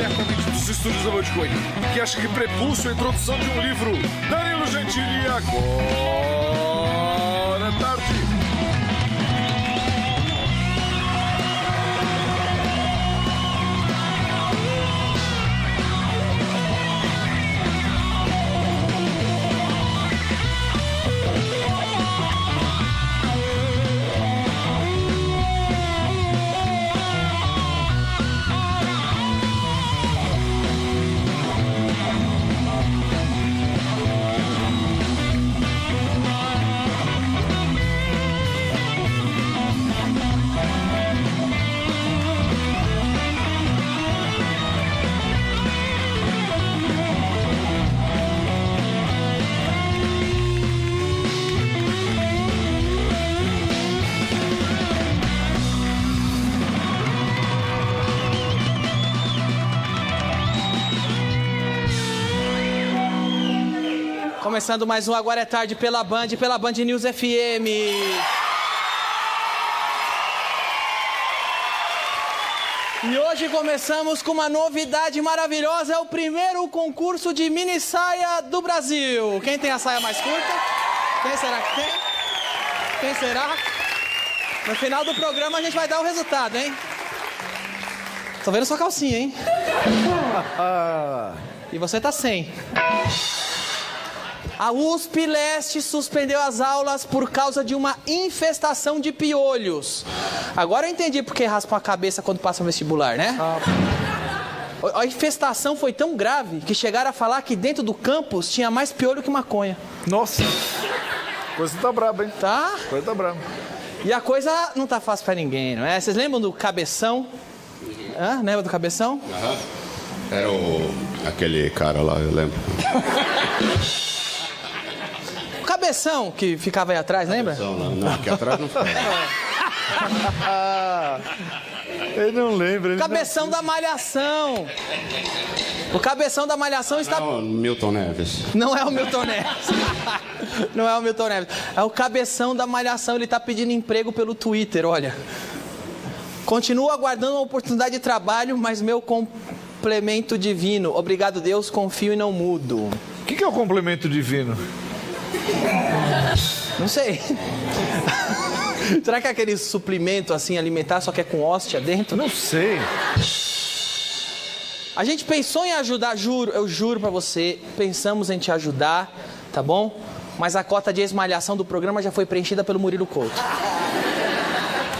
diretamente dos estúdios da Multicoin, que acha que prepulso a introdução de um livro. Danilo Gentili, agora é tarde. Começando mais um Agora é Tarde pela Band News FM. E hoje começamos com uma novidade maravilhosa, é o primeiro concurso de mini saia do Brasil. Quem tem a saia mais curta? Quem será que tem? Quem será? No final do programa a gente vai dar o resultado, hein? Tô vendo sua calcinha, hein? E você tá sem. A USP Leste suspendeu as aulas por causa de uma infestação de piolhos. Agora eu entendi porque raspam a cabeça quando passam no vestibular, né? A infestação foi tão grave que chegaram a falar que dentro do campus tinha mais piolho que maconha. Nossa, coisa tá braba, hein? Tá? Coisa tá braba. E a coisa não tá fácil pra ninguém, não é? Vocês lembram do Cabeção? Lembra do Cabeção? Aham. Era aquele cara lá, eu lembro. O Cabeção, que ficava aí atrás, lembra? Não, aqui atrás não ficava. Ele não lembra. Cabeção da Malhação. O Cabeção da Malhação está... Não, Milton Neves. Não é o Milton Neves. Não é o Milton Neves. É o Cabeção da Malhação. Ele está pedindo emprego pelo Twitter, olha. Continuo aguardando uma oportunidade de trabalho, mas meu complemento divino. Obrigado, Deus, confio e não mudo. O que é o complemento divino? Não sei. Será que é aquele suplemento assim alimentar, só que é com hóstia dentro? Não sei. A gente pensou em ajudar, eu juro pra você, pensamos em te ajudar, tá bom? Mas a cota de esmalhação do programa já foi preenchida pelo Murilo Couto.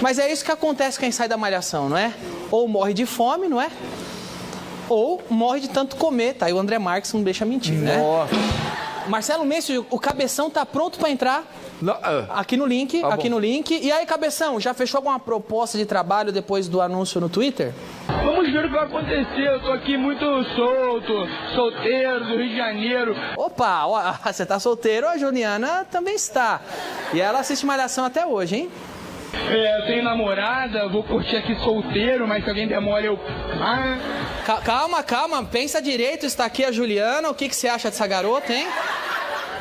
Mas é isso que acontece quem sai da malhação, não é? Ou morre de fome, não é? Ou morre de tanto comer, tá? E o André Marques não deixa mentir, né? Nossa. Marcelo Messi, o Cabeção tá pronto pra entrar aqui no link, no link. E aí, Cabeção, já fechou alguma proposta de trabalho depois do anúncio no Twitter? Vamos ver o que vai acontecer. Eu tô aqui muito solteiro, do Rio de Janeiro. Opa, ó, você tá solteiro, a Juliana também está. E ela assiste Malhação até hoje, hein? Eu tenho namorada, vou curtir aqui solteiro, mas se alguém der mole eu... Calma, pensa direito, está aqui a Juliana, o que você acha dessa garota, hein?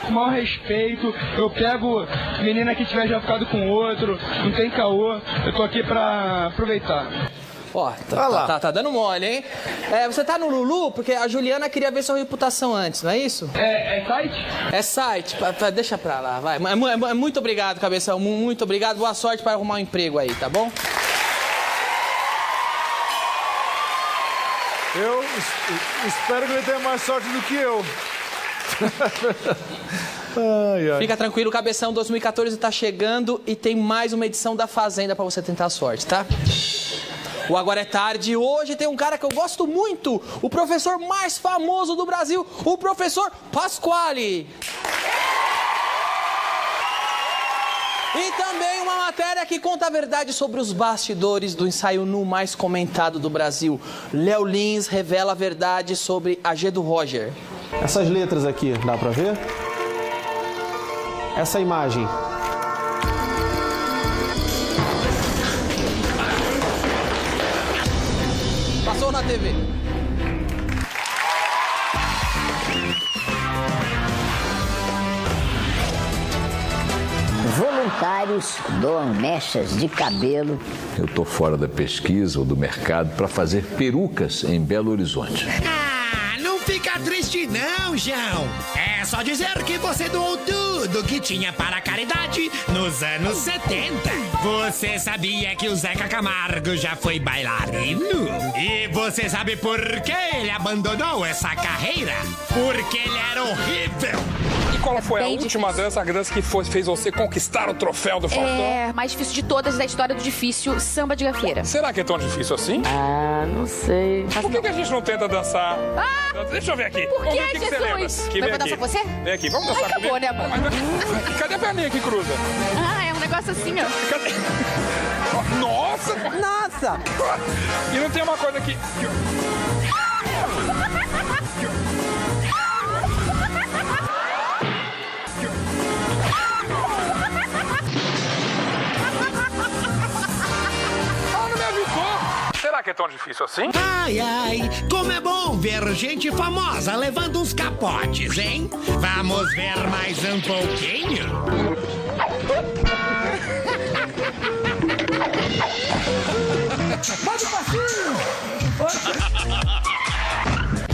Com o maior respeito, eu pego menina que tiver já ficado com outro, não tem caô, eu tô aqui pra aproveitar. Ó, tá dando mole, hein? Você tá no Lulu porque a Juliana queria ver sua reputação antes, não é isso? É site? É site, deixa pra lá, vai. Muito obrigado, Cabeção, muito obrigado, boa sorte para arrumar um emprego aí, tá bom? Eu espero que ele tenha mais sorte do que eu. Ai. Fica tranquilo, Cabeção, 2014 tá chegando e tem mais uma edição da Fazenda pra você tentar a sorte, tá? O Agora é Tarde, hoje tem um cara que eu gosto muito, o professor mais famoso do Brasil, o professor Pasquale. E também uma matéria que conta a verdade sobre os bastidores do ensaio nu mais comentado do Brasil. Léo Lins revela a verdade sobre a G do Roger. Essas letras aqui, dá pra ver? Essa imagem. Passou na TV. otários doam mechas de cabelo. Eu tô fora da pesquisa ou do mercado para fazer perucas em Belo Horizonte. Não fica triste não, João. É só dizer que você doou tudo que tinha para a caridade nos anos 70. Você sabia que o Zeca Camargo já foi bailarino? E você sabe por que ele abandonou essa carreira? Porque ele era horrível. E qual foi a última dança que fez você conquistar o troféu do Faustão? Mais difícil de todas da história do difícil, samba de gafieira. Será que é tão difícil assim? Não sei. Por que a gente não tenta dançar? Deixa eu ver aqui. Por que, vamos ver o que você lembra. Jesus? Vai Vai dançar com você? Vem aqui, vamos dançar Acabou, comigo. né, amor? Cadê a perninha que cruza? É um negócio assim, ó. Cadê? Nossa! Nossa! E não tem uma coisa aqui... Será que é tão difícil assim? Ai, ai, como é bom ver gente famosa levando uns capotes, hein? Vamos ver mais um pouquinho?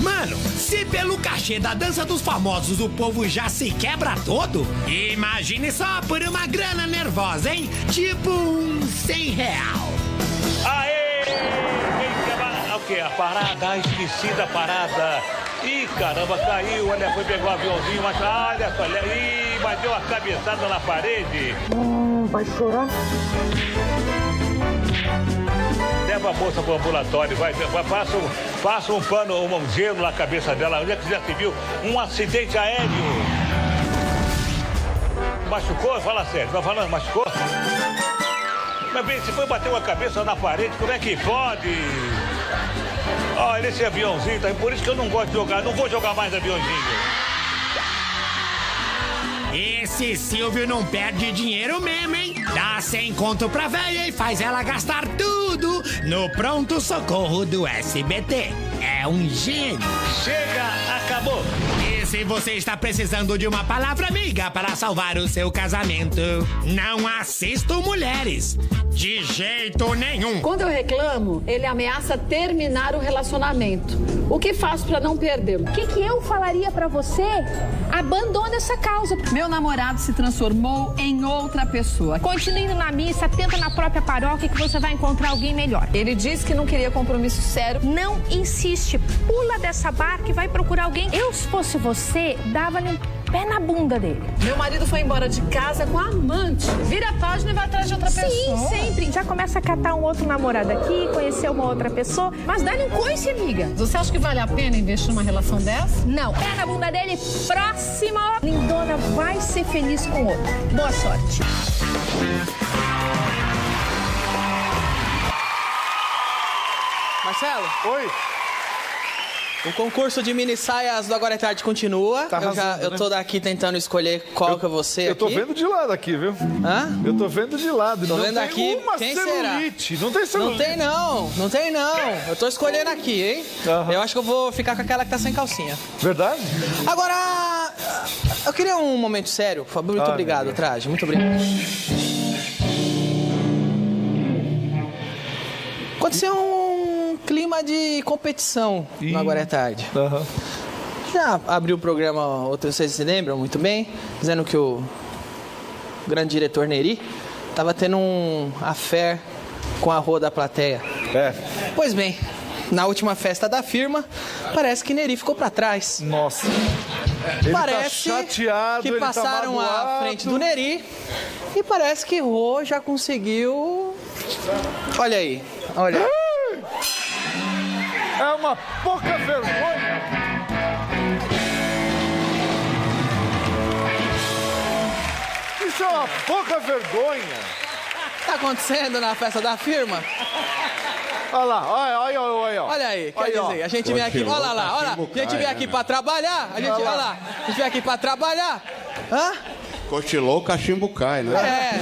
Mano, se pelo cachê da dança dos famosos o povo já se quebra todo, imagine só por uma grana nervosa, hein? Tipo R$100. Aê! O que? A parada, esqueci da parada. Ih, caramba, caiu, olha, foi pegar o aviãozinho, mas olha só, ih, mas deu uma cabeçada na parede. Vai chorar? Leva a moça pro ambulatório, passa um pano, um gelo na cabeça dela. Onde é que já se viu? Um acidente aéreo. Machucou? Fala sério, tá falando, machucou? Mas bem, se foi bater uma cabeça na parede, como é que pode? Olha esse aviãozinho, tá? Por isso que eu não gosto de jogar, não vou jogar mais aviãozinho. Esse Silvio não perde dinheiro mesmo, hein? Dá 100 conto pra véia e faz ela gastar tudo no pronto-socorro do SBT. É um gênio. Chega, acabou. E se você está precisando de uma palavra amiga para salvar o seu casamento, não assisto mulheres. De jeito nenhum. Quando eu reclamo, ele ameaça terminar o relacionamento. O que faço para não perdê-lo? O que eu falaria pra você? Abandone essa causa. Meu namorado se transformou em outra pessoa. Continue indo na missa, tenta na própria paróquia que você vai encontrar alguém melhor. Ele disse que não queria compromisso sério. Não insiste, pula dessa barca e vai procurar alguém. Eu, se fosse você, dava-lhe um pé na bunda dele. Meu marido foi embora de casa com a amante. Vira a página e vai atrás de outra pessoa. Sim, sempre. Já começa a catar um outro namorado aqui, conhecer uma outra pessoa. Mas dá-lhe um coice, amiga. Você acha que vale a pena investir numa relação dessa? Não. Pé na bunda dele, próxima. Lindona vai ser feliz com outro. Boa sorte. Marcelo? Oi. O concurso de mini saias do Agora é Tarde continua. Tá arrasando, eu tô daqui tentando escolher qual que é você Eu tô aqui. vendo de lado aqui, viu? Hã? Eu tô vendo de lado. Tô não vendo tem aqui. uma Quem celulite. será? Não tem celulite. Não tem não. Eu tô escolhendo aqui, hein? Aham. Eu acho que eu vou ficar com aquela que tá sem calcinha. Verdade? Agora, eu queria um momento sério, por favor. Muito obrigado, Traje. Muito obrigado. Aconteceu um clima de competição no Agora é Tarde. Aham. Já abriu o programa, vocês se lembram muito bem, dizendo que o grande diretor Neri estava tendo um affair com a rua da plateia. É. Pois bem, na última festa da firma, parece que Neri ficou para trás. Nossa. Ele Parece tá chateado, que ele passaram tá magoado. à frente do Neri e parece que Rô já conseguiu... Olha aí, olha. É uma pouca vergonha. Isso é uma pouca vergonha. Tá acontecendo na festa da firma? Olha lá, olha. Olha aí, quer Aí, ó. dizer, a gente vem aqui, olha lá, olha, a gente vem aqui pra trabalhar, a gente, olha lá, a gente vem aqui pra trabalhar, hã? Cochilou, o cachimbo cai, né?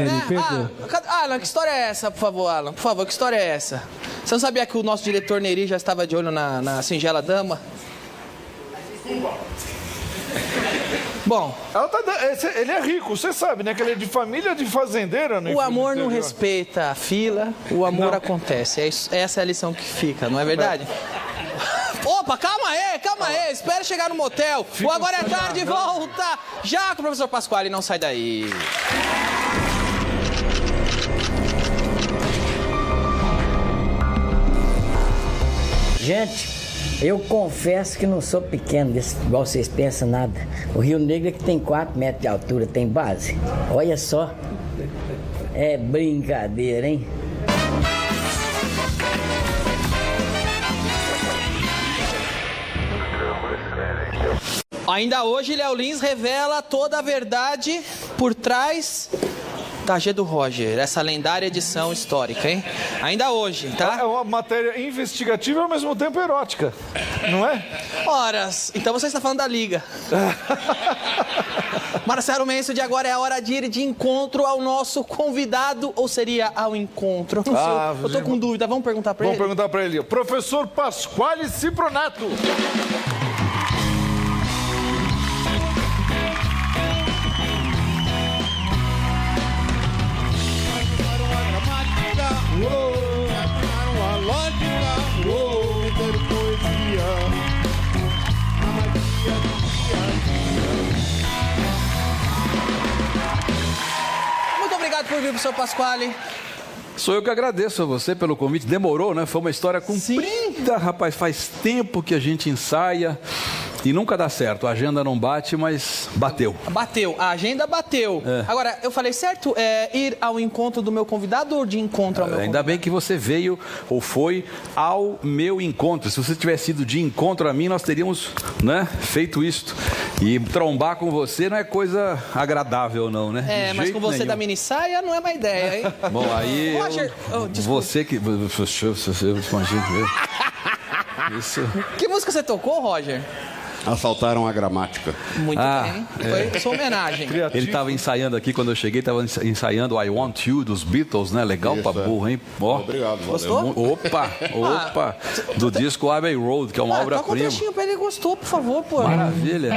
Ele pegou. Alan, que história é essa, por favor, Alan? Por favor, que história é essa? Você não sabia que o nosso diretor Neri já estava de olho na singela dama? Bom... Ele é rico, você sabe, né? Que ele é de família de fazendeira. O amor não respeita a fila, o amor acontece. Essa é a lição que fica, não é verdade? Opa, calma aí, espera chegar no motel. O Agora é Tarde volta já com o professor Pasquale, não sai daí. Gente, eu confesso que não sou pequeno, igual vocês pensam nada. O Rio Negro é que tem 4 metros de altura, tem base. Olha só. É brincadeira, hein? Ainda hoje, Léo Lins revela toda a verdade por trás da G do Roger, essa lendária edição histórica, hein? Ainda hoje, tá? É uma matéria investigativa e ao mesmo tempo erótica, não é? Horas. Então você está falando da Liga. Marcelo Menso, de agora é a hora de ir de encontro ao nosso convidado, ou seria ao encontro? Não sei, eu tô com dúvida, vamos perguntar pra ele? Vamos perguntar pra ele. Professor Pasquale Cipronato. Muito obrigado por vir, professor Pasquale. Sou eu que agradeço a você pelo convite. Demorou, né? Foi uma história comprida, rapaz. Faz tempo que a gente ensaia e nunca dá certo. A agenda não bate, mas bateu. Bateu, a agenda bateu. Agora, eu falei certo? Ir ao encontro do meu convidado ou de encontro ao meu convidado? Ainda bem que você veio ou foi ao meu encontro. Se você tivesse ido de encontro a mim, nós teríamos, né, feito isto. E trombar com você não é coisa agradável, não, né? Mas com você nenhum. Da mini saia não é uma ideia, hein? Bom, aí... Roger, você que... Isso. Que música você tocou, Roger? Assaltaram a gramática. Muito bem. Foi sua homenagem. Ele estava ensaiando aqui, quando eu cheguei, estava ensaiando I Want You, dos Beatles, né? Legal pra burro, hein? Obrigado, gostou? Opa! Do disco Abbey Road, que é uma obra-prima. Toca um trechinho pra ele, gostou, por favor, pô. Maravilha.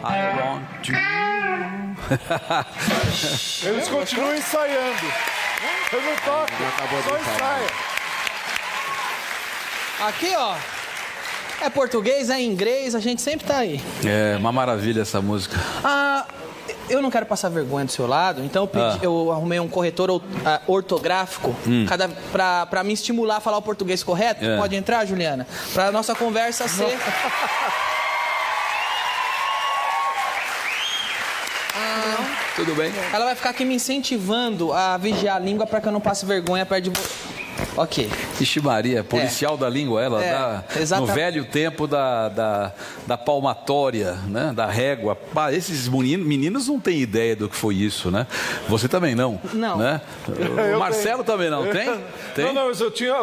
I want you. Eles continuam ensaiando. Eu não toco, só ensaia. Aqui, ó. É português, é inglês, a gente sempre tá aí. É uma maravilha essa música. Eu não quero passar vergonha do seu lado, então eu arrumei um corretor ortográfico pra me estimular a falar o português correto. Pode entrar, Juliana? Pra nossa conversa ser... Tudo bem? Ela vai ficar aqui me incentivando a vigiar a língua pra que eu não passe vergonha perto de você. Ok. Ixi Maria, policial da língua, ela no velho tempo da palmatória, né? Da régua. Esses meninos não têm ideia do que foi isso, né? Você também não. Não. Né? O Marcelo também não, tem? Não, mas eu tinha,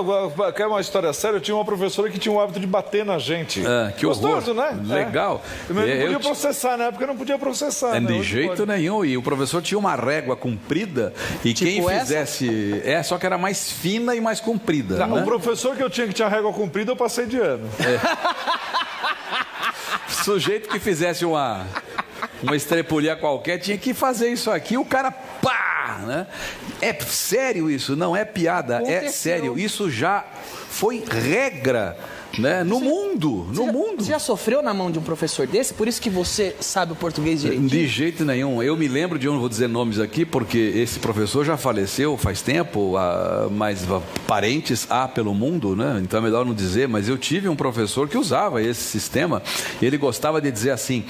quer uma história séria, eu tinha uma professora que tinha o hábito de bater na gente. Que gostoso, horror. Né? Legal. Eu não podia processar, na época eu não podia processar. De jeito nenhum, e o professor tinha uma régua comprida e tipo quem fizesse... só que era mais fina e mais comprida. Né? O professor que eu tinha que tinha régua comprida, eu passei de ano. Sujeito que fizesse uma estrepulha qualquer tinha que fazer isso aqui, o cara pá, né? É sério isso, não é piada, é sério. Isso já foi regra, né? No mundo. Você já sofreu na mão de um professor desse? Por isso que você sabe o português direitinho? De jeito nenhum. Eu me lembro de, eu não vou dizer nomes aqui, porque esse professor já faleceu faz tempo, mas parentes há pelo mundo, né? Então é melhor não dizer, mas eu tive um professor que usava esse sistema. Ele gostava de dizer assim,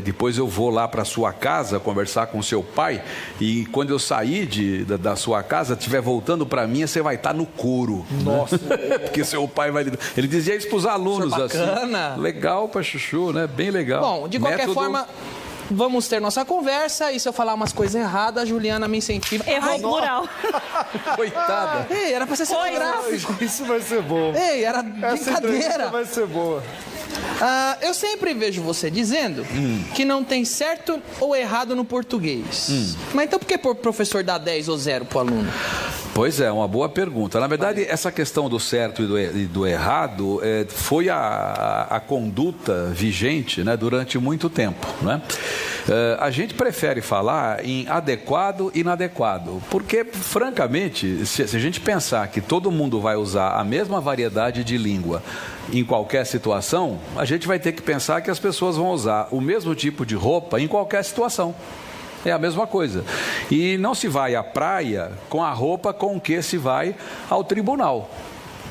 depois eu vou lá para sua casa conversar com seu pai, e quando eu sair da sua casa, estiver voltando para mim, você vai estar no couro. Nossa. Porque seu pai vai... Ele dizia isso para os alunos, bacana. Assim. Legal para chuchu, né? Bem legal. Bom, de qualquer forma, vamos ter nossa conversa, e se eu falar umas coisas erradas, a Juliana me incentiva. Errou o plural. Coitada. Ei, era pra ser cenográfico. Isso vai ser bom. Ei, era brincadeira. Vai ser boa. Eu sempre vejo você dizendo que não tem certo ou errado no português. Mas então por que o professor dá 10 ou 0 pro aluno? Pois é, uma boa pergunta. Na verdade, essa questão do certo e do errado foi a conduta vigente, né, durante muito tempo, né? A gente prefere falar em adequado e inadequado, porque, francamente, se a gente pensar que todo mundo vai usar a mesma variedade de língua em qualquer situação, a gente vai ter que pensar que as pessoas vão usar o mesmo tipo de roupa em qualquer situação. É a mesma coisa. E não se vai à praia com a roupa com que se vai ao tribunal.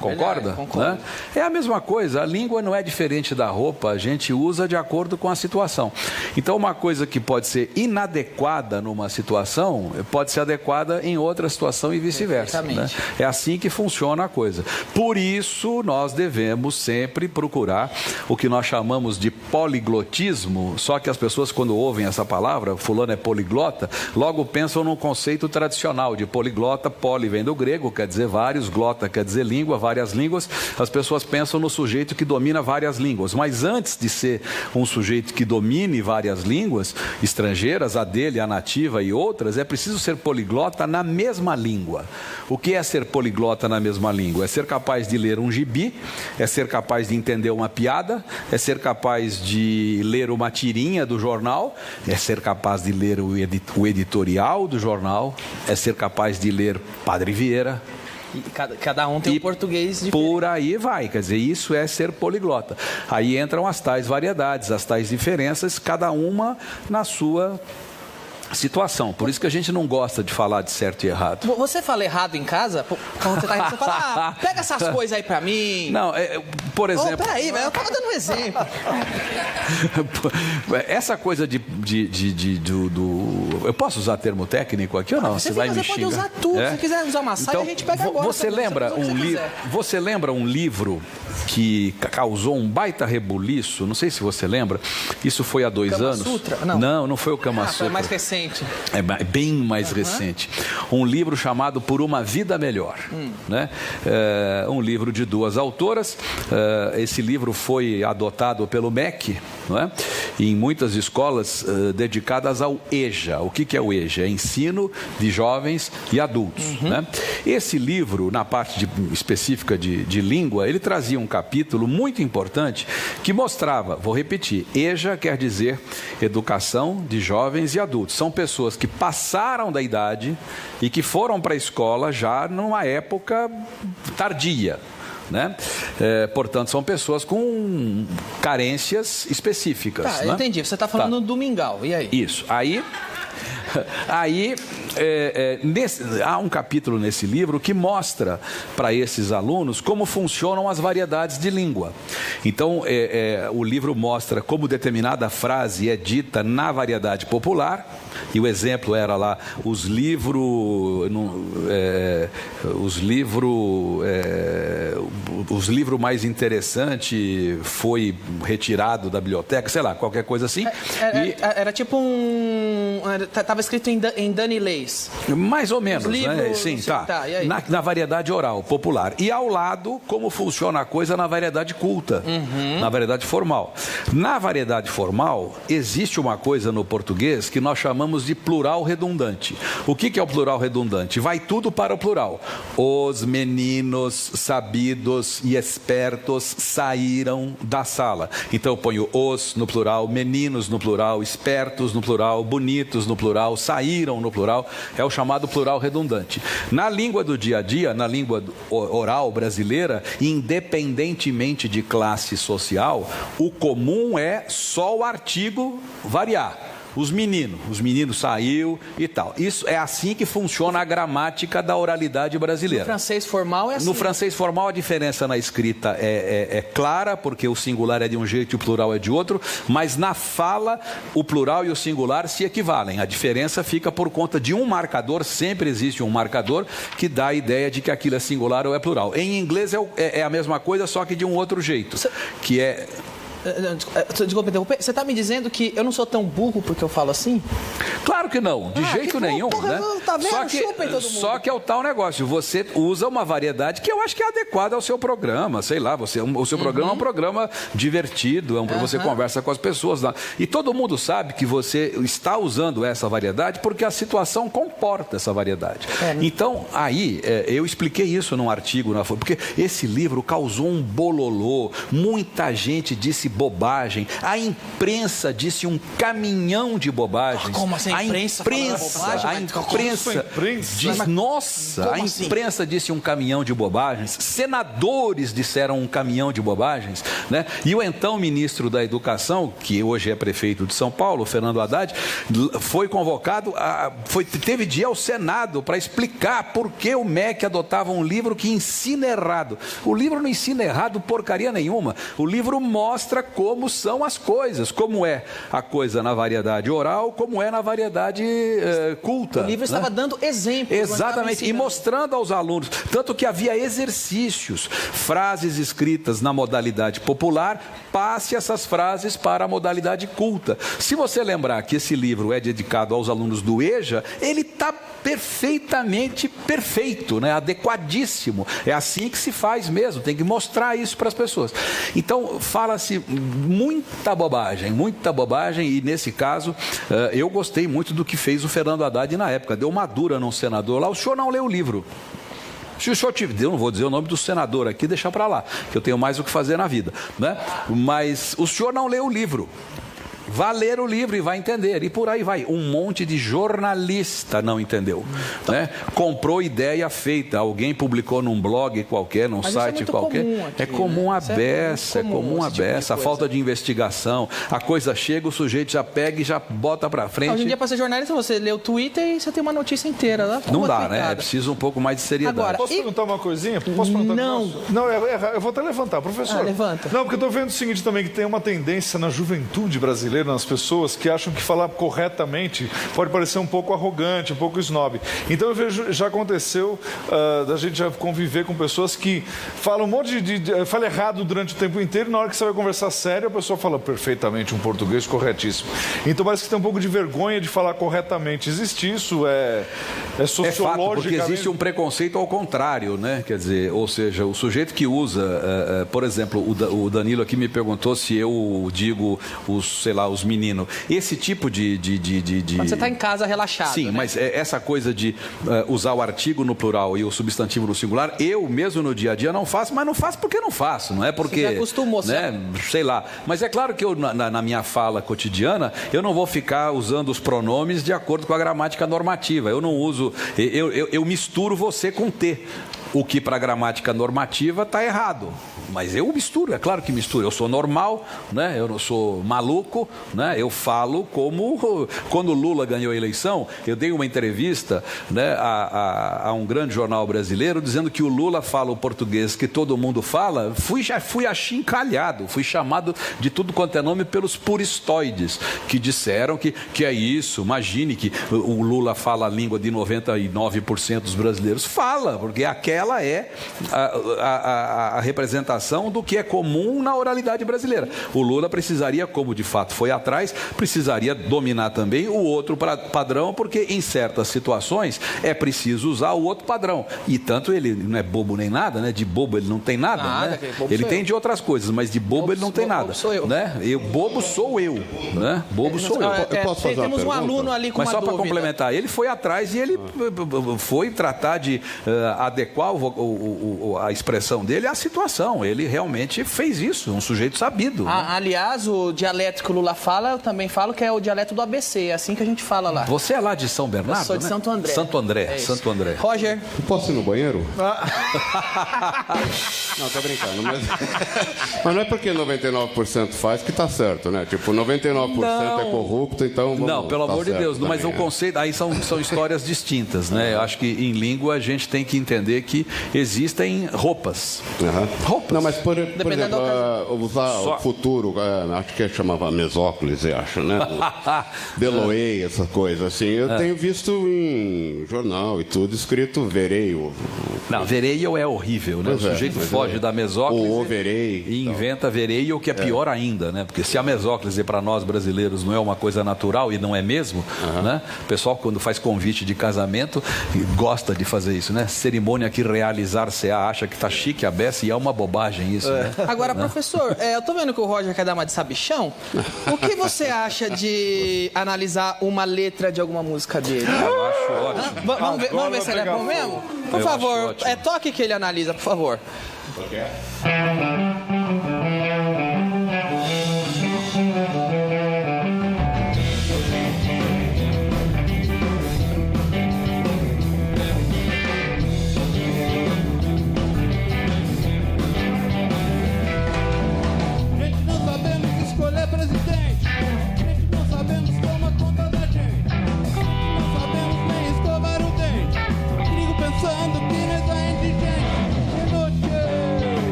Concorda? Verdade, concordo. Né? É a mesma coisa, a língua não é diferente da roupa, a gente usa de acordo com a situação. Então, uma coisa que pode ser inadequada numa situação, pode ser adequada em outra situação e vice-versa. Né? É assim que funciona a coisa. Por isso, nós devemos sempre procurar o que nós chamamos de poliglotismo, só que as pessoas, quando ouvem essa palavra, fulano é poliglota, logo pensam num conceito tradicional de poliglota. Poli vem do grego, quer dizer vários, glota quer dizer língua, várias línguas, as pessoas pensam no sujeito que domina várias línguas, mas antes de ser um sujeito que domine várias línguas estrangeiras, a dele, a nativa e outras, é preciso ser poliglota na mesma língua. O que é ser poliglota na mesma língua? É ser capaz de ler um gibi, é ser capaz de entender uma piada, é ser capaz de ler uma tirinha do jornal, é ser capaz de ler o editorial do jornal, é ser capaz de ler Padre Vieira. E cada um tem um português diferente. Por aí vai, quer dizer, isso é ser poliglota. Aí entram as tais variedades, as tais diferenças, cada uma na sua situação. Por isso que a gente não gosta de falar de certo e errado. Você fala errado em casa? Quando você tá, você fala, pega essas coisas aí pra mim. Não, por exemplo... Peraí, velho, eu tava dando um exemplo. Essa coisa eu posso usar termo técnico aqui ou não? Você vai me xingar? Pode usar tudo. Se quiser usar uma saia, a gente pega agora. Você lembra um livro que causou um baita rebuliço? Não sei se você lembra. Isso foi há 2 anos. Sutra? Não foi o Kama Sutra. Foi mais recente. É bem mais recente. Um livro chamado Por uma Vida Melhor. Né? Um livro de 2 autoras. Esse livro foi adotado pelo MEC, não é? Em muitas escolas dedicadas ao EJA. O que é o EJA? É ensino de jovens e adultos. Né? Esse livro, na parte específica de língua, ele trazia um capítulo muito importante que mostrava, vou repetir, EJA quer dizer educação de jovens e adultos. São pessoas que passaram da idade e que foram para a escola já numa época tardia. Né? Portanto, são pessoas com carências específicas. Tá, né? Entendi. Você está falando do Mingau, e aí? Isso. Aí há um capítulo nesse livro que mostra para esses alunos como funcionam as variedades de língua. Então, o livro mostra como determinada frase é dita na variedade popular, e o exemplo era lá, os livros mais interessante foi retirado da biblioteca, sei lá, qualquer coisa assim. Era tipo estava escrito em Danilês. Mais ou menos, né? Sim, tá. E aí? Na variedade oral, popular. E ao lado, como funciona a coisa na variedade culta, na variedade formal. Na variedade formal, existe uma coisa no português que nós chamamos de plural redundante. O que é o plural redundante? Vai tudo para o plural. Os meninos sabidos e espertos saíram da sala. Então eu ponho os no plural, meninos no plural, espertos no plural, bonitos no plural, saíram no plural, é o chamado plural redundante. Na língua do dia a dia, na língua oral brasileira, independentemente de classe social, o comum é só o artigo variar. Os meninos saiu e tal. Isso é assim que funciona a gramática da oralidade brasileira. No francês formal é assim. No francês formal a diferença na escrita é clara, porque o singular é de um jeito e o plural é de outro, mas na fala o plural e o singular se equivalem. A diferença fica por conta de um marcador, sempre existe um marcador que dá a ideia de que aquilo é singular ou é plural. Em inglês é a mesma coisa, só que de um outro jeito, que é... Desculpa interromper. Você está me dizendo que eu não sou tão burro porque eu falo assim? Claro que não, de jeito nenhum, né? Tá vendo? Só que é o tal negócio, você usa uma variedade que eu acho que é adequada ao seu programa, sei lá, o seu programa é um programa divertido, você conversa com as pessoas lá. E todo mundo sabe que você está usando essa variedade porque a situação comporta essa variedade. Então, aí, eu expliquei isso num artigo na Folha, porque esse livro causou um bololô, muita gente disse bobagem, a imprensa disse um caminhão de bobagem. Como assim? A imprensa diz, nossa, a imprensa disse um caminhão de bobagens, senadores disseram um caminhão de bobagens, né? E o então ministro da Educação, que hoje é prefeito de São Paulo, Fernando Haddad, foi convocado, teve dia ao Senado para explicar por que o MEC adotava um livro que ensina errado. O livro não ensina errado porcaria nenhuma. O livro mostra como são as coisas, como é a coisa na variedade oral, como é na variedade culta. O livro estava dando exemplo. Exatamente, e mostrando aos alunos, tanto que havia exercícios, frases escritas na modalidade popular, passe essas frases para a modalidade culta. Se você lembrar que esse livro é dedicado aos alunos do EJA, ele está perfeitamente perfeito, né? Adequadíssimo. É assim que se faz mesmo, tem que mostrar isso para as pessoas. Então, fala-se muita bobagem, e nesse caso, eu gostei muito do que fez o Fernando Haddad na época. Deu uma dura num senador lá, o senhor não leu o livro. Se o senhor eu não vou dizer o nome do senador aqui, deixar para lá, que eu tenho mais o que fazer na vida, né? Mas o senhor não leu o livro. Vá ler o livro e vai entender. E por aí vai. Um monte de jornalista não entendeu. Né? Comprou ideia feita. Alguém publicou num blog qualquer, num site qualquer. É comum a beça, a falta de investigação. A coisa chega, o sujeito já pega e já bota pra frente. Hoje em dia, para ser jornalista, você lê o Twitter e você tem uma notícia inteira. Né? Não dá, né? É preciso um pouco mais de seriedade. Agora, posso perguntar uma coisinha? Posso perguntar Não, eu vou até levantar. Professor. Levanta. Não, porque eu tô vendo o seguinte também, que tem uma tendência na juventude brasileira, nas pessoas que acham que falar corretamente pode parecer um pouco arrogante, um pouco snob. Então eu vejo, já aconteceu da gente já conviver com pessoas que falam um monte fala errado durante o tempo inteiro, e na hora que você vai conversar sério, a pessoa fala perfeitamente um português corretíssimo. Então parece que tem um pouco de vergonha de falar corretamente. Existe isso? É sociológico? É fato, porque existe um preconceito ao contrário, né? Quer dizer, ou seja, o sujeito que usa, por exemplo, o Danilo aqui me perguntou se eu digo os meninos. Esse tipo de... Quando você está em casa relaxado. Sim, né? mas essa coisa de usar o artigo no plural e o substantivo no singular, eu mesmo no dia a dia não faço, mas não faço porque não faço, não é porque... Você já acostumou, né? Sei lá. Mas é claro que eu, na minha fala cotidiana, eu não vou ficar usando os pronomes de acordo com a gramática normativa. Eu não uso... Eu misturo você com T. O que para a gramática normativa está errado. Mas eu misturo, é claro que misturo. Eu sou normal, né? Eu não sou maluco, né? Eu falo como... Quando o Lula ganhou a eleição, eu dei uma entrevista, né, a um grande jornal brasileiro dizendo que o Lula fala o português que todo mundo fala. Fui achincalhado, fui chamado de tudo quanto é nome pelos puristoides, que disseram que é isso. Imagine que o Lula fala a língua de 99% dos brasileiros. Fala, porque aquela é a representação do que é comum na oralidade brasileira. O Lula precisaria, como de fato foi atrás, precisaria dominar também o outro padrão, porque em certas situações é preciso usar o outro padrão. E tanto ele não é bobo nem nada, né? De bobo ele não tem nada, né? Ele tem de outras coisas, mas de bobo ele não tem nada. Bobo sou eu. Né? Bobo sou eu, né? Bobo sou eu. Eu posso fazer temos um aluno ali com mas uma só para complementar, ele foi atrás e ele foi tratar de adequar a expressão dele à situação. Ele realmente fez isso, um sujeito sabido. Aliás, o dialeto que o Lula fala, eu também falo que é o dialeto do ABC, é assim que a gente fala lá. Você é lá de São Bernardo? Eu sou de Santo André. Santo André, Santo André. Roger. Posso ir no banheiro? Não, tô brincando. Mas não é porque 99% faz que tá certo, né? Tipo, 99% não. É corrupto, então... Não, pelo amor de Deus. Mas o conceito... Aí são histórias distintas, né? Eu acho que em língua a gente tem que entender que que existem roupas. Roupas. Não, mas por exemplo, usar Só... o futuro, acho que chamava mesóclise, acho, né? Deloei, essa coisa assim. Eu tenho visto em jornal e tudo escrito vereio. Não, vereio é horrível, né? O sujeito foge da mesóclise e inventa vereio, que é pior ainda, né? Porque se a mesóclise para nós brasileiros não é uma coisa natural e não é mesmo, né? O pessoal, quando faz convite de casamento, gosta de fazer isso, né? Cerimônia que realizar-se-á, acha que tá chique a beça, e é uma bobagem isso, né? Agora, professor, eu tô vendo que o Roger quer dar uma de sabichão. O que você acha de analisar uma letra de alguma música dele? Eu acho ótimo. Vamos ver se ele é bom mesmo? Por favor, toque que ele analisa, por favor.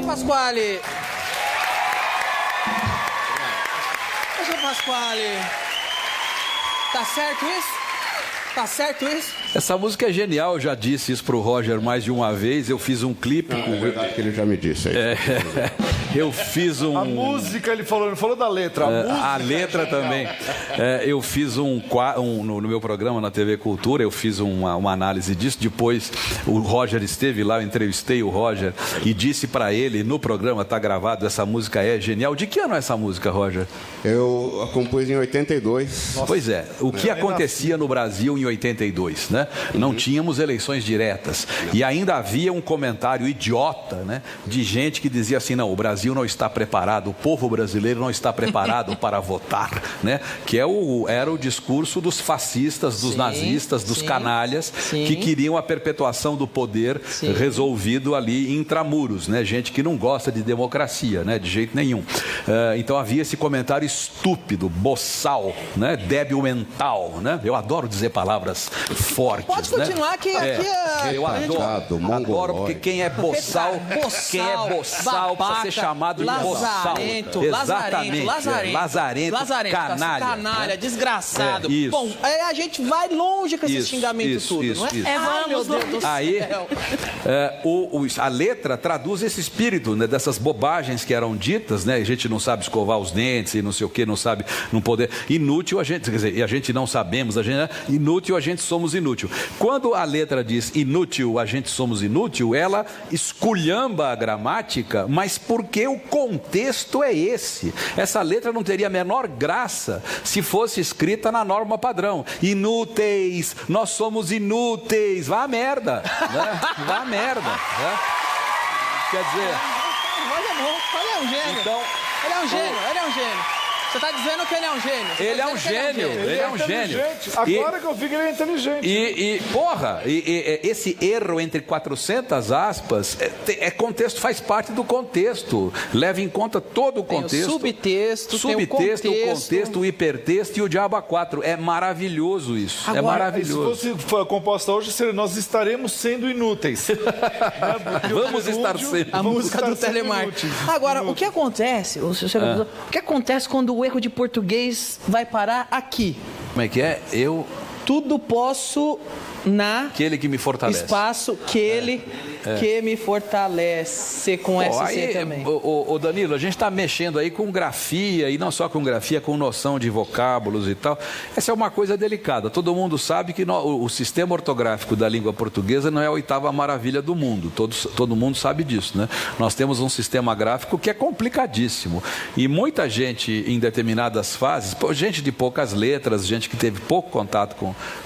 Pasquale. Professor Pasquale. Tá certo isso? Tá certo isso? Essa música é genial, eu já disse isso pro Roger mais de uma vez. Eu fiz um clipe com... É verdade que ele já me disse aí. Eu fiz um... A música, ele falou da letra. A letra também. Eu fiz no meu programa na TV Cultura, eu fiz uma análise disso. Depois o Roger esteve lá, eu entrevistei o Roger e disse para ele, no programa, tá gravado, essa música é genial. De que ano é essa música, Roger? Eu a compus em 82. Nossa. Pois é, o que acontecia no Brasil em 82, né? Não tínhamos eleições diretas. E ainda havia um comentário idiota, né? De gente que dizia assim, não, o Brasil não está preparado, o povo brasileiro não está preparado para votar, né? Que era o discurso dos fascistas, dos nazistas, dos canalhas, que queriam a perpetuação do poder resolvido ali intramuros, né? Gente que não gosta de democracia, né? De jeito nenhum. Então havia esse comentário estúpido, boçal, né? Débil mental, né? Eu adoro dizer palavras fortes. Pode continuar, né? Que aqui é... Eu adoro, porque quem é boçal, precisa ser chamado de boçal. Lazarento, canalha, desgraçado. Bom, aí a gente vai longe com esse xingamento tudo, não é? Vamos, meu Deus do céu. A letra traduz esse espírito, né, dessas bobagens que eram ditas, né? A gente não sabe escovar os dentes e não sei o que, não sabe, não poder. Inútil a gente, quer dizer, e a gente não sabemos, inútil a gente somos inútil. Quando a letra diz inútil, a gente somos inútil, ela esculhamba a gramática, mas porque o contexto é esse. Essa letra não teria a menor graça se fosse escrita na norma padrão. Inúteis, nós somos inúteis. Vá a merda, né? Vá a merda, né? Quer dizer... Ele é um gênio. Então, ele é um gênio. Você está dizendo que ele é um gênio. Ele é um gênio. Ele é um gênio. Agora que eu vi que ele é inteligente. Porra, esse erro entre 400 aspas, contexto, faz parte do contexto. Leva em conta todo o contexto. Tem o subtexto, o contexto, o hipertexto e o diabo a 4. É maravilhoso isso. Agora, é maravilhoso. Se fosse composta hoje, nós estaremos sendo inúteis. Vamos estar sendo. A música do telemarketing. Agora, o que acontece, o que acontece quando o erro de português vai parar aqui? Como é que é? Tudo posso aquele que me fortalece. Espaço que me fortalece com SC também. Ô Danilo, a gente está mexendo aí com grafia, e não só com grafia, com noção de vocábulos e tal. Essa é uma coisa delicada. Todo mundo sabe que o sistema ortográfico da língua portuguesa não é a 8ª maravilha do mundo. Todo mundo sabe disso, né? Nós temos um sistema gráfico que é complicadíssimo. E muita gente, em determinadas fases, gente de poucas letras, gente que teve pouco contato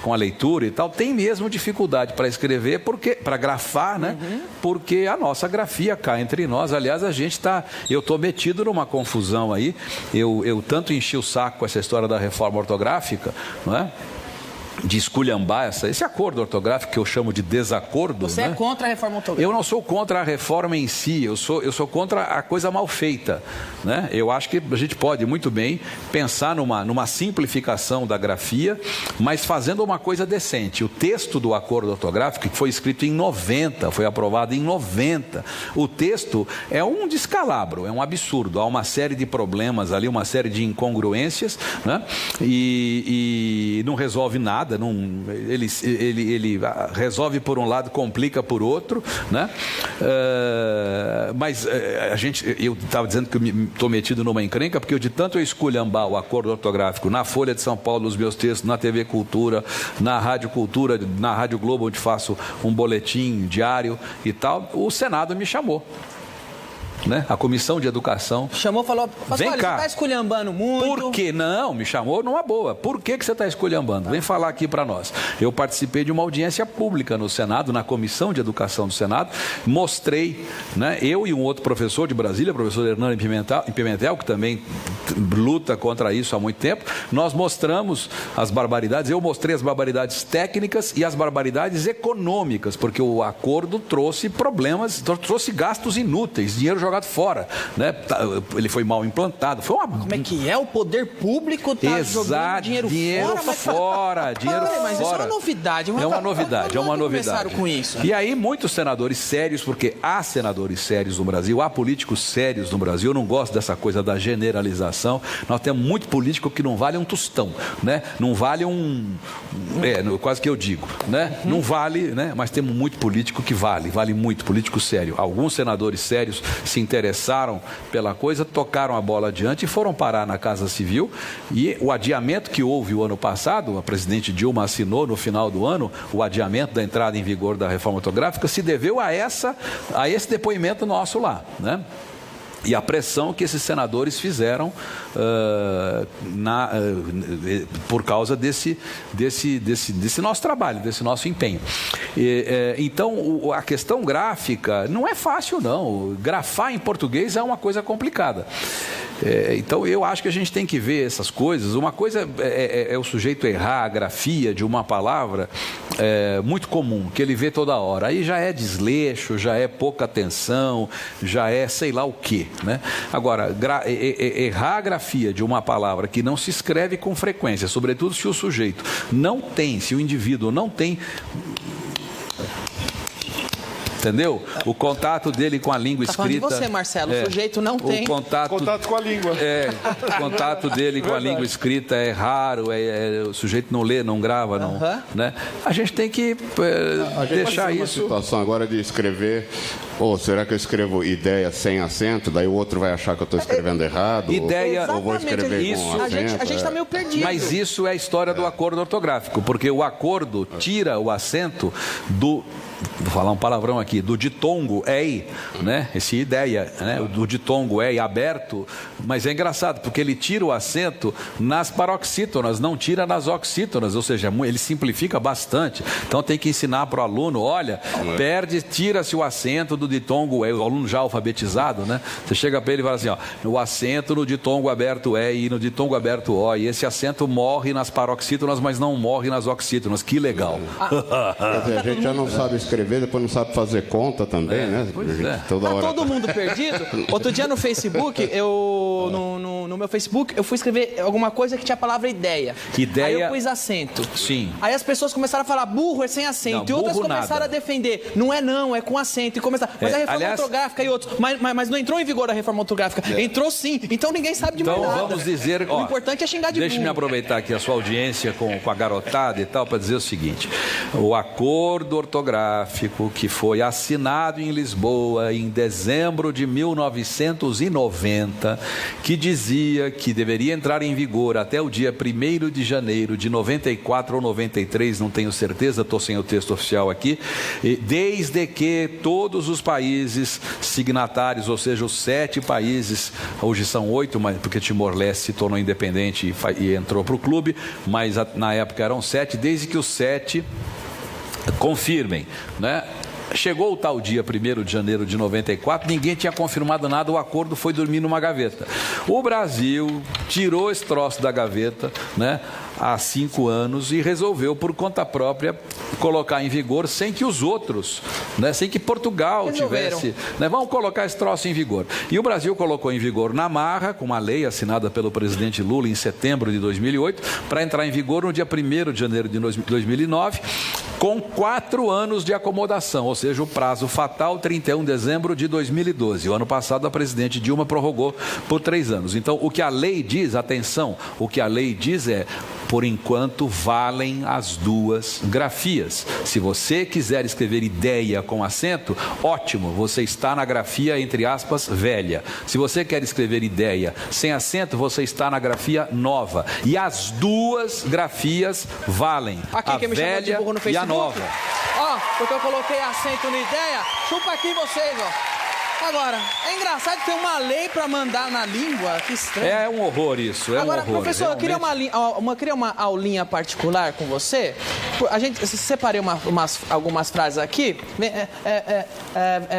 com a leitura e tal, tem mesmo dificuldade para escrever, para grafar, né? Porque a nossa grafia cá entre nós, aliás, eu estou metido numa confusão aí, eu tanto enchi o saco com essa história da reforma ortográfica, não é? de esculhambar esse acordo ortográfico que eu chamo de desacordo. Você é contra a reforma ortográfica? Eu não sou contra a reforma em si, eu sou contra a coisa mal feita, né? Eu acho que a gente pode muito bem pensar numa simplificação da grafia, mas fazendo uma coisa decente. O texto do acordo ortográfico, que foi escrito em 90, foi aprovado em 90, o texto é um descalabro, é um absurdo, há uma série de problemas ali, uma série de incongruências, né? E não resolve nada. Ele resolve por um lado, complica por outro, né? Mas eu estava dizendo que eu estou metido numa encrenca, porque de tanto eu esculhambar o acordo ortográfico na Folha de São Paulo, nos meus textos, na TV Cultura, na Rádio Cultura, na Rádio Globo, onde faço um boletim diário e tal, o Senado me chamou. Né? A Comissão de Educação chamou, falou, vem cá, você está esculhambando muito. Por que não? Me chamou numa boa. Por que você está esculhambando? Vem falar aqui para nós. Eu participei de uma audiência pública no Senado, na Comissão de Educação do Senado, mostrei, né, eu e um outro professor de Brasília, o professor Hernando Pimentel, que também luta contra isso há muito tempo, nós mostramos as barbaridades, eu mostrei as barbaridades técnicas e as barbaridades econômicas, porque o acordo trouxe problemas, trouxe gastos inúteis, dinheiro jogado fora, né? Ele foi mal implantado. Como é que é? O poder público está jogando dinheiro fora? Mas isso é uma novidade. É uma novidade. Começaram com isso. E aí muitos senadores sérios, porque há senadores sérios no Brasil, há políticos sérios no Brasil, eu não gosto dessa coisa da generalização. Nós temos muito político que não vale um tostão, né? Não vale quase que eu digo, né? Não vale, né? Mas temos muito político que vale muito, político sério. Alguns senadores sérios se interessaram pela coisa, tocaram a bola adiante e foram parar na Casa Civil. E o adiamento que houve o ano passado, a presidente Dilma assinou no final do ano, o adiamento da entrada em vigor da reforma ortográfica, se deveu a esse depoimento nosso lá, né? E a pressão que esses senadores fizeram por causa desse nosso trabalho, desse nosso empenho. Então, a questão gráfica não é fácil, não. Grafar em português é uma coisa complicada. Então, eu acho que a gente tem que ver essas coisas. Uma coisa é o sujeito errar a grafia de uma palavra muito comum, que ele vê toda hora. Aí já é desleixo, já é pouca atenção, já é sei lá o quê, né? Agora, errar a grafia de uma palavra que não se escreve com frequência, sobretudo se o sujeito não tem, se o indivíduo não tem... Entendeu? O contato dele com a língua escrita... Tá falando de você, Marcelo. O sujeito não tem... Contato com a língua. O contato dele com a língua escrita é raro, o sujeito não lê, não grava, não, né? A gente tem que deixar isso... A situação agora de escrever... será que eu escrevo ideia sem acento? Daí o outro vai achar que eu estou escrevendo errado? Ideia... Ou vou escrever isso, com acento? A gente está meio perdido. Mas isso é a história do acordo ortográfico, porque o acordo tira o acento do... Vou falar um palavrão aqui, do ditongo ei, né? Esse ideia, né? Do ditongo ei aberto, mas é engraçado, porque ele tira o acento nas paroxítonas, não tira nas oxítonas, ou seja, ele simplifica bastante. Então tem que ensinar para o aluno, olha, tira-se o acento do ditongo ei, o aluno já alfabetizado, né? Você chega para ele e fala assim, o acento no ditongo aberto ei e no ditongo aberto o, e esse acento morre nas paroxítonas, mas não morre nas oxítonas. Que legal. A gente já não sabe escrever, depois não sabe fazer conta também, né? Toda hora todo mundo perdido. Outro dia no Facebook, no meu Facebook, eu fui escrever alguma coisa que tinha a palavra ideia. Aí eu pus acento. Sim. Aí as pessoas começaram a falar burro é sem acento. Não, e outras começaram a defender. Não, é com acento. E começaram. Mas a reforma ortográfica e outros. Mas não entrou em vigor a reforma ortográfica. Entrou sim. Então ninguém sabe de mais nada. Então vamos dizer... O importante é xingar de burro. Deixa-me aproveitar aqui a sua audiência com a garotada e tal, para dizer o seguinte. O acordo ortográfico que foi assinado em Lisboa em dezembro de 1990, que dizia que deveria entrar em vigor até o dia 1º de janeiro de 94 ou 93, não tenho certeza, estou sem o texto oficial aqui, desde que todos os países signatários, ou seja, os 7 países, hoje são 8, mas porque Timor-Leste se tornou independente e entrou para o clube, mas na época eram 7, desde que os 7 confirmem, né? Chegou o tal dia 1º de janeiro de 94, ninguém tinha confirmado nada, o acordo foi dormir numa gaveta. O Brasil tirou esse troço da gaveta, né, há 5 anos e resolveu, por conta própria, colocar em vigor sem que os outros, né, sem que Portugal tivesse... Né, vamos colocar esse troço em vigor. E o Brasil colocou em vigor na marra, com uma lei assinada pelo presidente Lula em setembro de 2008, para entrar em vigor no dia 1º de janeiro de 2009, com 4 anos de acomodação, ou seja, o prazo fatal 31 de dezembro de 2012. O ano passado a presidente Dilma prorrogou por 3 anos. Então, o que a lei diz, atenção, o que a lei diz é: por enquanto valem as 2 grafias. Se você quiser escrever ideia com acento, ótimo, você está na grafia, entre aspas, velha. Se você quer escrever ideia sem acento, você está na grafia nova. E as 2 grafias valem, aqui, a velha e a nova. Ó, porque eu coloquei acento na ideia, chupa aqui vocês, ó. Agora, é engraçado que tem uma lei para mandar na língua, que estranho. É um horror isso, é Agora, um horror. professor, realmente... eu queria uma aulinha particular com você. A gente separei algumas frases aqui.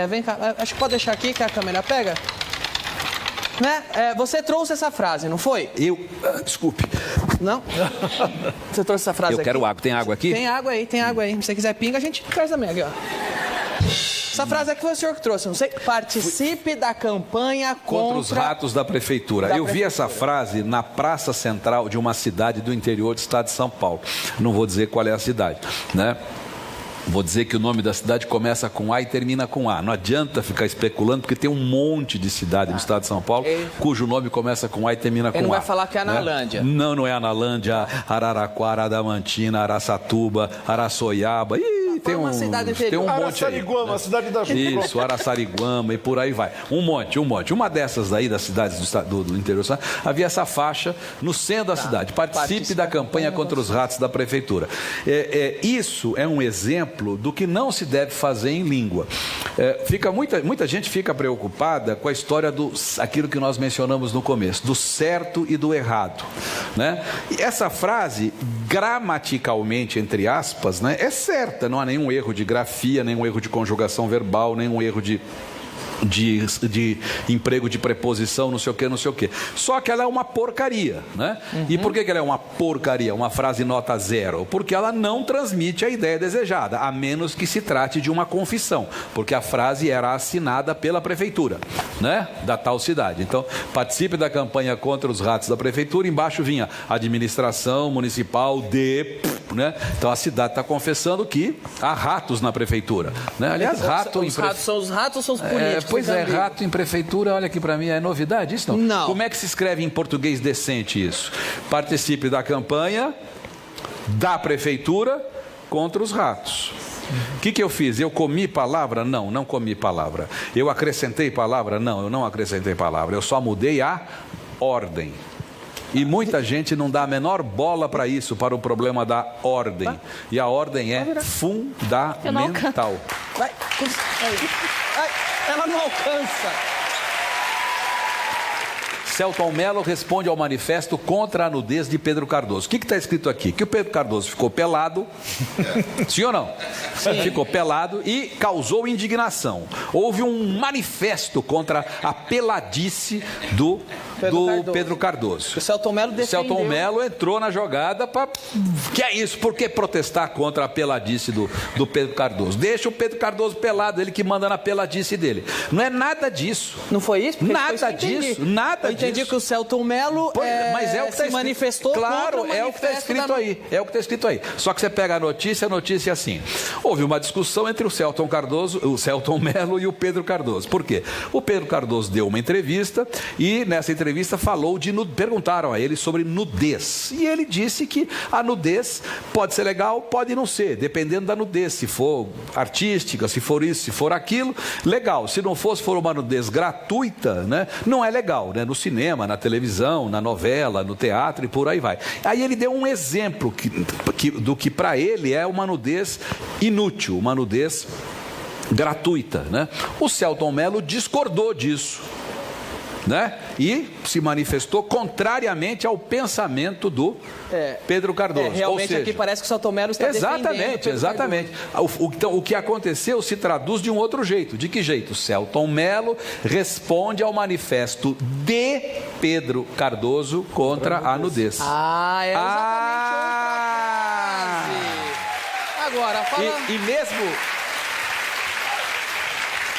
Vem cá, acho que pode deixar aqui que a câmera pega. Né? Você trouxe essa frase, não foi? Desculpe. Não? Você trouxe essa frase aqui? Eu quero água. Tem água aqui? Tem água aí, tem água aí. Se você quiser pinga, a gente traz também aqui, ó. Essa frase aqui foi o senhor que trouxe, não sei. Participe da campanha contra os ratos da prefeitura. Eu vi essa frase na praça central de uma cidade do interior do estado de São Paulo. Não vou dizer qual é a cidade, né? Vou dizer que o nome da cidade começa com A e termina com A. Não adianta ficar especulando, porque tem um monte de cidade no estado de São Paulo cujo nome começa com A e termina com A. Ele não vai falar que é Analândia. Né? Não é Analândia, Araraquara, Adamantina, Araçatuba, Araçoiaba. Tem um monte aí. Araçariguama, a cidade da Juba. Isso, Araçariguama e por aí vai. Um monte. Uma dessas daí, das cidades do interior, havia essa faixa no centro da cidade. Participe da campanha contra os ratos da prefeitura. Isso é um exemplo do que não se deve fazer em língua. Muita gente fica preocupada com a história aquilo que nós mencionamos no começo, do certo e do errado, né? E essa frase, gramaticalmente, entre aspas, né, é certa, não há nenhum erro de grafia, nenhum erro de conjugação verbal, nenhum erro de emprego de preposição, não sei o quê. Só que ela é uma porcaria, né? E por que ela é uma porcaria, uma frase nota 0? Porque ela não transmite a ideia desejada, a menos que se trate de uma confissão, porque a frase era assinada pela prefeitura, né, da tal cidade. Então, participe da campanha contra os ratos da prefeitura, embaixo vinha administração municipal de... Né? Então a cidade está confessando que há ratos na prefeitura, né? Aliás, são os ratos ou são os políticos? Pois é, rato em prefeitura, olha aqui para mim, é novidade isso? Não. Como é que se escreve em português decente isso? Participe da campanha da prefeitura contra os ratos. O que eu fiz? Eu comi palavra? Não comi palavra. Eu acrescentei palavra? Não, eu não acrescentei palavra. Eu só mudei a ordem. E muita gente não dá a menor bola para isso, para o problema da ordem. E a ordem é fundamental. Ela não alcança. Celton Mello responde ao manifesto contra a nudez de Pedro Cardoso. O que está escrito aqui? Que o Pedro Cardoso ficou pelado, sim ou não? Sim. Ficou pelado e causou indignação. Houve um manifesto contra a peladice do Pedro Cardoso. O Celton Mello defendeu. Celton Mello entrou na jogada para... Que é isso? Por que protestar contra a peladice do Pedro Cardoso? Deixa o Pedro Cardoso pelado, ele que manda na peladice dele. Não é nada disso. Não foi isso? Nada disso, nada disso. Entendi que o Celton Mello mas é o que se manifestou claro, é o que está escrito aí. É o que está escrito aí. Só que você pega a notícia é assim. Houve uma discussão entre o Celton Mello e o Pedro Cardoso. Por quê? O Pedro Cardoso deu uma entrevista e nessa entrevista falou perguntaram a ele sobre nudez. E ele disse que a nudez pode ser legal, pode não ser, dependendo da nudez. Se for artística, se for isso, se for aquilo, legal. Se não for uma nudez gratuita, né, não é legal, né? No cinema, na televisão, na novela, no teatro e por aí vai. Aí ele deu um exemplo do que para ele é uma nudez inútil, uma nudez gratuita, né? O Celton Mello discordou disso. né? E se manifestou contrariamente ao pensamento do Pedro Cardoso. Realmente, ou seja, aqui parece que o Selton Mello está defendendo. Exatamente. Então, o que aconteceu se traduz de um outro jeito. De que jeito? Selton Mello responde ao manifesto de Pedro Cardoso contra a nudez. É exatamente outra frase. Agora, fala...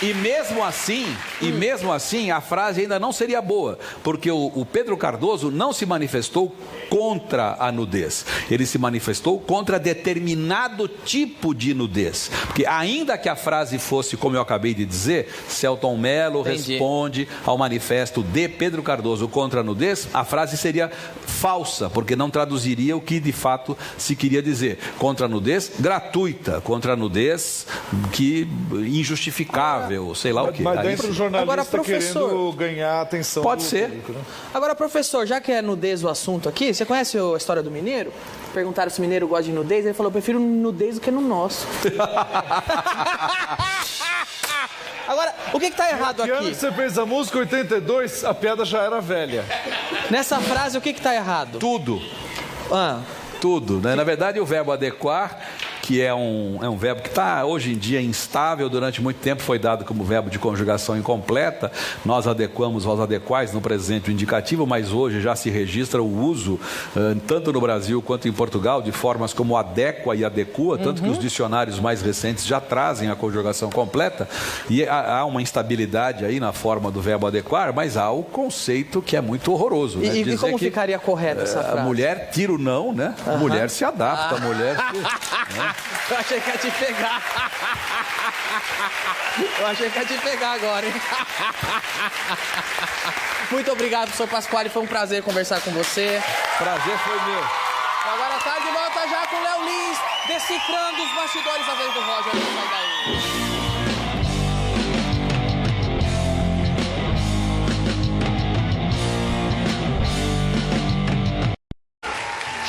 E mesmo assim, a frase ainda não seria boa, porque o Pedro Cardoso não se manifestou contra a nudez. Ele se manifestou contra determinado tipo de nudez. Porque ainda que a frase fosse, como eu acabei de dizer, Selton Mello responde ao manifesto de Pedro Cardoso contra a nudez, a frase seria falsa, porque não traduziria o que de fato se queria dizer. Contra a nudez gratuita, contra a nudez que injustificável, sei lá o quê. Mas dentro do jornalista agora, professor, querendo ganhar a atenção pode do ser. público, né? Agora, professor, já que é nudez o assunto aqui, você conhece a história do mineiro? Perguntaram se o mineiro gosta de nudez, ele falou, eu prefiro nudez do que no nosso. Agora, o que está errado aqui? Que ano que você fez a música? 82, a piada já era velha. Nessa frase, o que está errado? Tudo. Tudo, né? Na verdade, o verbo adequar, que é um verbo que está hoje em dia instável, durante muito tempo foi dado como verbo de conjugação incompleta. Nós adequamos aos adequais no presente indicativo, mas hoje já se registra o uso, tanto no Brasil quanto em Portugal, de formas como adequa e adequa, tanto que os dicionários mais recentes já trazem a conjugação completa, e há uma instabilidade aí na forma do verbo adequar, mas há o conceito que é muito horroroso. Né? E como ficaria correto essa frase? A mulher tira o não, né? A mulher se adapta, a mulher... Eu achei que ia te pegar. Agora, hein? Muito obrigado, professor Pasquale. Foi um prazer conversar com você. Prazer foi meu. Agora tá de volta já com o Léo Lins, decifrando os bastidores da vez do Roger. Não sai daí.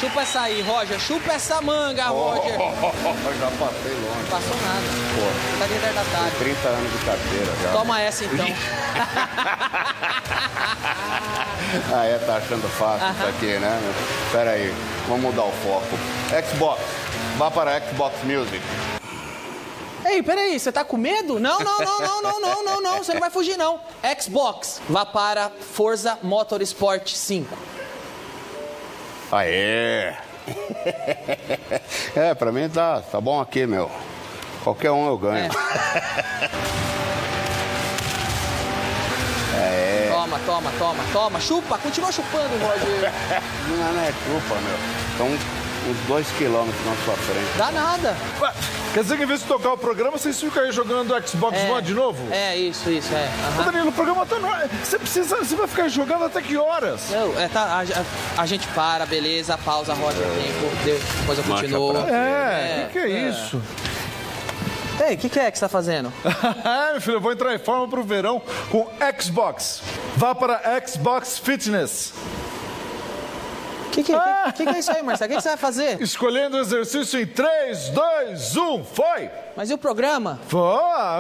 Chupa essa aí, Roger. Chupa essa manga, Roger. Já passei longe. Passou nada. Pô. Tá de retardatário. 30 anos de carteira já. Toma essa, então. Tá achando fácil isso aqui, né? Espera aí, vamos mudar o foco. Xbox, vá para Xbox Music. Ei, peraí, você tá com medo? Não, você não vai fugir, não. Xbox, vá para Forza Motorsport 5. Aê! Pra mim tá bom aqui, meu. Qualquer um eu ganho. Toma. Chupa, continua chupando, Roger. Não é chupa, meu. Então, uns 2 quilômetros na sua frente. Dá nada. Ué, quer dizer que em vez de tocar o programa, vocês ficam aí jogando Xbox One de novo? Isso. Ô, Danilo, o programa tá no... Você vai ficar jogando até que horas? A gente para, beleza, pausa, Roger, tempo, depois eu continuo. Que é isso? Ei, o que é que você tá fazendo? Meu filho, eu vou entrar em forma pro verão com Xbox. Vá para Xbox Fitness. O que é isso aí, Marcelo? O que você vai fazer? Escolhendo o exercício em 3, 2, 1, foi! Mas e o programa?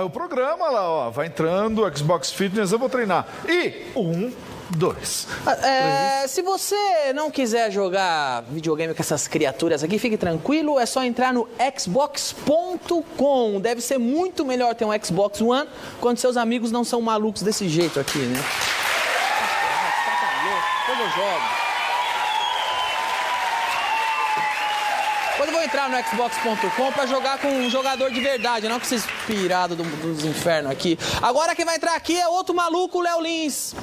O programa lá, ó. Vai entrando, Xbox Fitness, eu vou treinar. E 1, 2. Se você não quiser jogar videogame com essas criaturas aqui, fique tranquilo, é só entrar no Xbox.com. Deve ser muito melhor ter um Xbox One quando seus amigos não são malucos desse jeito aqui, né? Como eu jogo? Depois eu vou entrar no Xbox.com pra jogar com um jogador de verdade, não com esses pirados dos infernos aqui. Agora quem vai entrar aqui é outro maluco, o Léo Lins.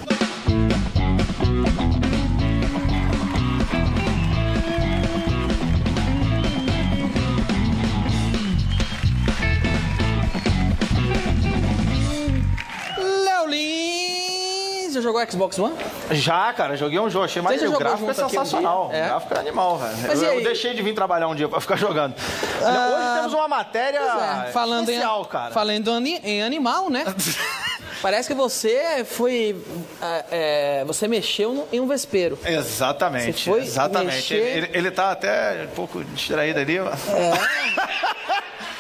Léo Lins, já jogou Xbox One? Já, cara, joguei um jogo, achei maneiro. O gráfico é sensacional. O gráfico é animal, velho. Eu deixei de vir trabalhar um dia pra ficar jogando. Hoje temos uma matéria especial, cara. Falando em animal, né? Parece que você foi... você mexeu em um vespeiro. Exatamente, você foi exatamente. Ele tá até um pouco distraído ali.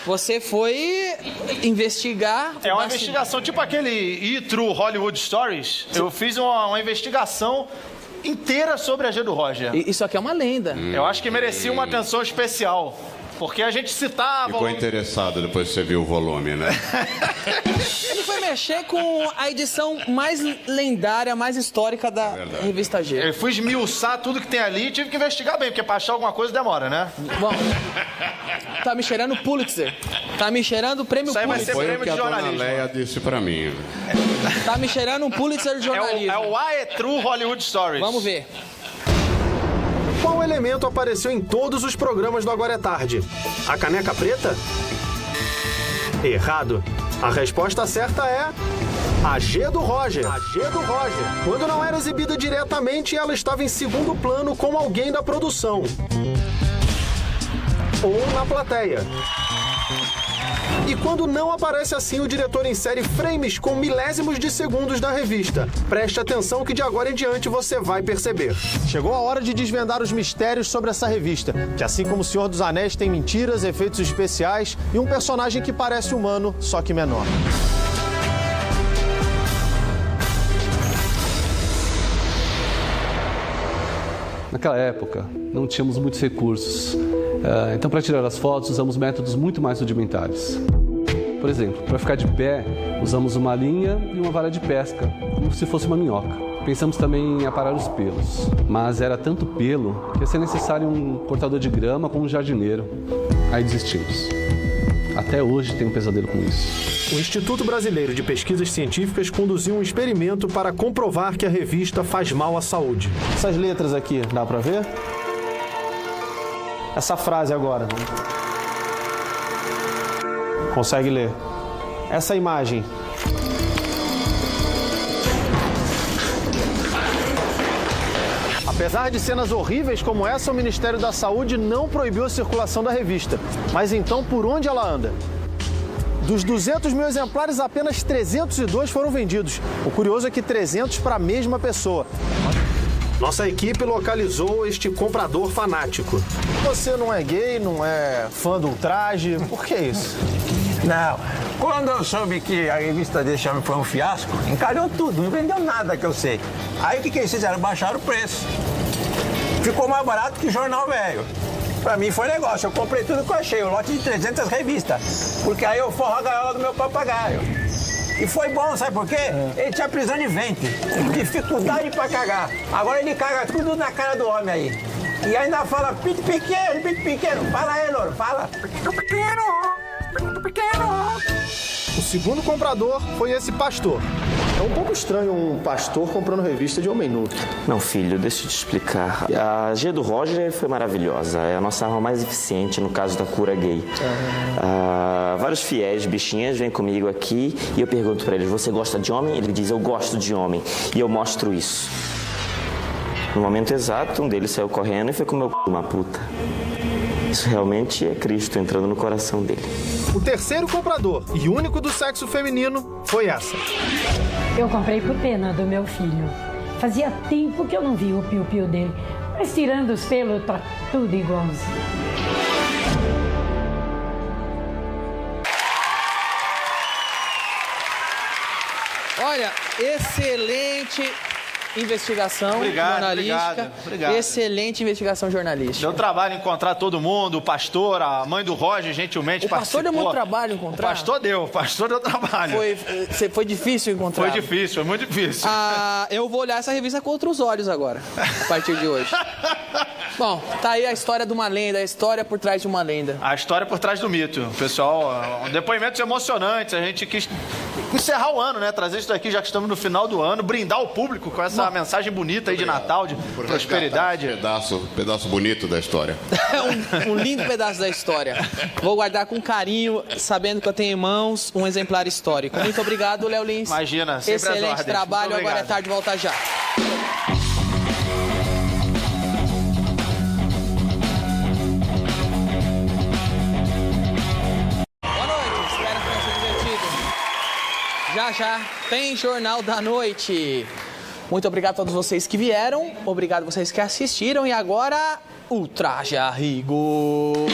Você foi investigar... É uma investigação, tipo aquele E! True Hollywood Stories. Eu fiz uma investigação inteira sobre a G do Roger. Isso aqui é uma lenda. Eu acho que merecia uma atenção especial. Porque a gente citava... Ficou interessado depois que você viu o volume, né? Ele foi mexer com a edição mais lendária, mais histórica da revista G. Eu fui esmiuçar tudo que tem ali e tive que investigar bem, porque pra achar alguma coisa demora, né? Bom, tá me cheirando Pulitzer. Tá me cheirando o prêmio Pulitzer. Isso aí vai ser prêmio de jornalismo. Foi o que a dona Leia disse pra mim. Tá me cheirando um Pulitzer de jornalismo. É o E! True Hollywood Stories. Vamos ver. Qual elemento apareceu em todos os programas do Agora é Tarde? A caneca preta? Errado. A resposta certa é... a G do Roger. A G do Roger. Quando não era exibida diretamente, ela estava em segundo plano com alguém da produção. Ou na plateia. E quando não aparece assim, o diretor insere frames com milésimos de segundos da revista. Preste atenção que de agora em diante você vai perceber. Chegou a hora de desvendar os mistérios sobre essa revista, que assim como o Senhor dos Anéis tem mentiras, efeitos especiais e um personagem que parece humano, só que menor. Naquela época, não tínhamos muitos recursos. Então, para tirar as fotos, usamos métodos muito mais rudimentares. Por exemplo, para ficar de pé, usamos uma linha e uma vara de pesca, como se fosse uma minhoca. Pensamos também em aparar os pelos, mas era tanto pelo que ia ser necessário um cortador de grama com um jardineiro. Aí desistimos. Até hoje tenho um pesadelo com isso. O Instituto Brasileiro de Pesquisas Científicas conduziu um experimento para comprovar que a revista faz mal à saúde. Essas letras aqui, dá para ver? Essa frase agora. Consegue ler? Essa imagem. Apesar de cenas horríveis como essa, o Ministério da Saúde não proibiu a circulação da revista. Mas então, por onde ela anda? Dos 200 mil exemplares, apenas 302 foram vendidos. O curioso é que 300 para a mesma pessoa. Nossa equipe localizou este comprador fanático. Você não é gay, não é fã do ultraje, por que isso? Não, quando eu soube que a revista desse homem foi um fiasco, encalhou tudo, não vendeu nada que eu sei. Aí o que eles fizeram? Baixaram o preço. Ficou mais barato que jornal velho. Pra mim foi negócio, eu comprei tudo que eu achei, um lote de 300 revistas. Porque aí eu forro a gaiola do meu papagaio. E foi bom, sabe por quê? Ele tinha prisão de ventre, dificuldade pra cagar. Agora ele caga tudo na cara do homem aí. E ainda fala, pinto pequeno. Fala aí, Louro, fala. Pinto pequeno. O segundo comprador foi esse pastor. É um pouco estranho um pastor comprando revista de homem nu. Não, filho, deixa eu te explicar. A G do Roger foi maravilhosa. É a nossa arma mais eficiente no caso da cura gay. Vários fiéis, bichinhas, vêm comigo aqui e eu pergunto pra eles, você gosta de homem? Ele diz, eu gosto de homem. E eu mostro isso. No momento exato, um deles saiu correndo e foi comer uma puta. Isso realmente é Cristo entrando no coração dele. O terceiro comprador e único do sexo feminino foi essa. Eu comprei por pena do meu filho. Fazia tempo que eu não vi o piu-piu dele. Mas tirando os pelos, tá tudo igualzinho. Olha, excelente investigação jornalística. Obrigado. Excelente investigação jornalística. Deu trabalho encontrar todo mundo, o pastor, a mãe do Roger, gentilmente participou. O pastor deu muito trabalho encontrar? O pastor deu trabalho. Foi difícil encontrar? Foi difícil, foi muito difícil. Eu vou olhar essa revista com outros olhos agora, a partir de hoje. Bom, tá aí a história de uma lenda, a história por trás de uma lenda. A história por trás do mito. Pessoal, depoimentos emocionantes. A gente quis encerrar o ano, né? Trazer isso daqui, já que estamos no final do ano, brindar o público com essa mensagem bonita aí de Natal, de prosperidade. Pedaço bonito da história. um lindo pedaço da história. Vou guardar com carinho, sabendo que eu tenho em mãos um exemplar histórico. Muito obrigado, Léo Lins. Imagina, sempre excelente trabalho, Agora é Tarde, volta já. Já tem Jornal da Noite. Muito obrigado a todos vocês que vieram, obrigado a vocês que assistiram e agora, Ultraje a Rigor.